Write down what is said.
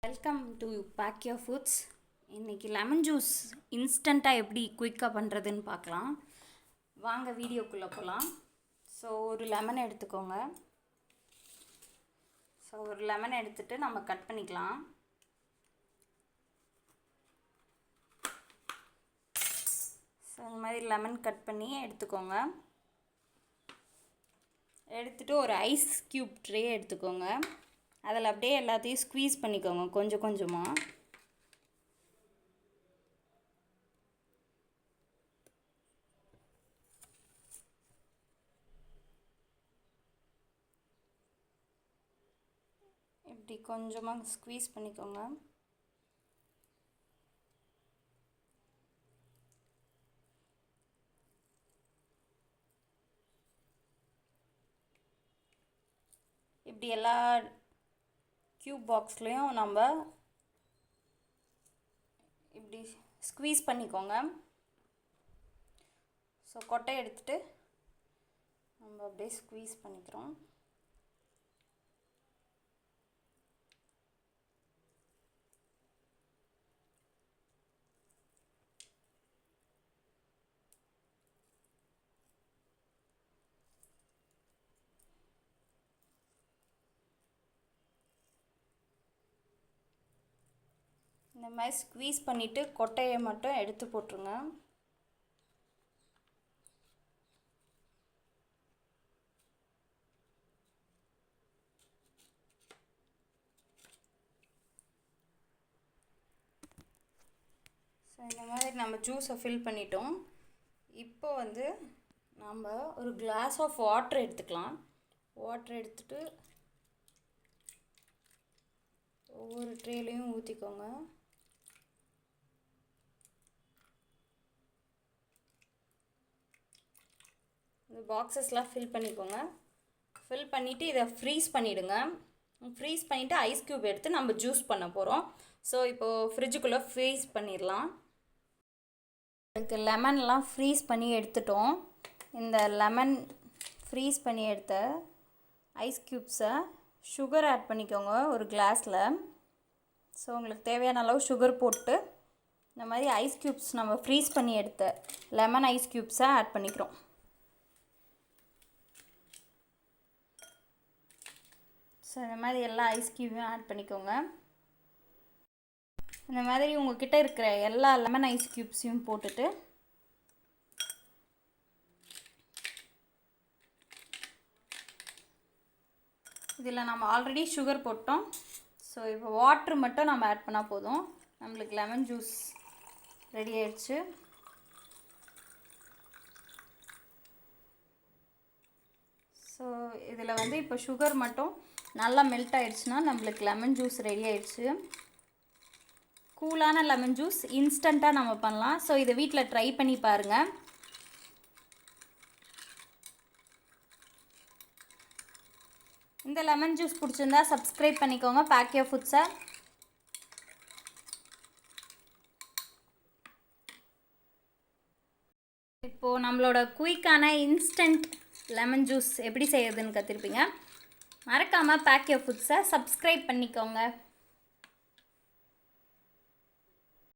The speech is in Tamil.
வெல்கம் டு பேக்யோ ஃபுட்ஸ். இன்றைக்கி லெமன் ஜூஸ் இன்ஸ்டண்ட்டாக எப்படி குயிக்காக பண்ணுறதுன்னு பார்க்கலாம். வாங்க வீடியோக்குள்ளே போகலாம். ஒரு லெமன் எடுத்துக்கோங்க. ஒரு லெமன் எடுத்துகிட்டு நம்ம கட் பண்ணிக்கலாம். இந்த மாதிரி லெமன் கட் பண்ணி எடுத்துக்கோங்க. எடுத்துகிட்டு ஒரு ஐஸ் க்யூப் ட்ரே எடுத்துக்கோங்க. அதில் அப்படியே எல்லாத்தையும் ஸ்குவீஸ் பண்ணிக்கோங்க கொஞ்சம் கொஞ்சமாக. இப்படி கொஞ்சமாக ஸ்குவீஸ் பண்ணிக்கோங்க. இப்படி எல்லா க்யூப் பாக்ஸ்லேயும் நம்ம இப்படி ஸ்குவீஸ் பண்ணிக்கோங்க. கொட்டை எடுத்துகிட்டு நம்ம அப்படியே ஸ்குவீஸ் பண்ணிக்கிறோம். இந்த மாதிரி ஸ்குவீஸ் பண்ணிவிட்டு கொட்டையை மட்டும் எடுத்து போட்டுருங்க. இந்த மாதிரி நம்ம ஜூஸை ஃபில் பண்ணிட்டோம். இப்போ நம்ம ஒரு கிளாஸ் ஆஃப் வாட்டர் எடுத்துக்கலாம். வாட்டர் எடுத்துகிட்டு ஒவ்வொரு ட்ரேலையும் ஊற்றிக்கோங்க. இந்த பாக்ஸஸ்லாம் ஃபில் பண்ணிக்கோங்க. ஃபில் பண்ணிவிட்டு இதை ஃப்ரீஸ் பண்ணிவிடுங்க. ஃப்ரீஸ் பண்ணிவிட்டு ஐஸ் க்யூப் எடுத்து நம்ம ஜூஸ் பண்ண போகிறோம். இப்போது ஃப்ரிட்ஜுக்குள்ளே ஃப்ரீஸ் பண்ணிடலாம். இதுக்கு லெமன்லாம் ஃப்ரீஸ் பண்ணி எடுத்துட்டோம். இந்த லெமன் ஃப்ரீஸ் பண்ணி எடுத்த ஐஸ் க்யூப்ஸை சுகர் ஆட் பண்ணிக்கோங்க ஒரு கிளாஸில். உங்களுக்கு தேவையான அளவு சுகர் போட்டு இந்த மாதிரி ஐஸ் க்யூப்ஸ் நம்ம ஃப்ரீஸ் பண்ணி எடுத்த லெமன் ஐஸ் க்யூப்ஸை ஆட் பண்ணிக்கிறோம். இந்த மாதிரி எல்லா ஐஸ் க்யூபையும் ஆட் பண்ணிக்கோங்க. இந்த மாதிரி உங்கள்கிட்ட இருக்கிற எல்லா லெமன் ஐஸ் க்யூப்ஸையும் போட்டுட்டு இதில் நம்ம ஆல்ரெடி சுகர் போட்டோம். இப்போ வாட்ரு மட்டும் நம்ம ஆட் பண்ணால் போதும். நம்மளுக்கு லெமன் ஜூஸ் ரெடி ஆயிடுச்சு. இதில் இப்போ சுகர் மட்டும் நல்லா மெல்ட் ஆகிடுச்சுன்னா நம்மளுக்கு லெமன் ஜூஸ் ரெடி ஆயிடுச்சு. கூலான லெமன் ஜூஸ் இன்ஸ்டண்ட்டாக நம்ம பண்ணலாம். இதை வீட்டில் ட்ரை பண்ணி பாருங்கள். இந்த லெமன் ஜூஸ் பிடிச்சிருந்தா சப்ஸ்கிரைப் பண்ணிக்கோங்க பேக்யோ ஃபுட்ஸை. இப்போது நம்மளோட குயிக்கான இன்ஸ்டன்ட் லெமன் ஜூஸ் எப்படி செய்யறதுன்னு கற்றுருப்பீங்க. மறக்காமல் பேக்யோ ஃபுட்ஸை சப்ஸ்கிரைப் பண்ணிக்கோங்க.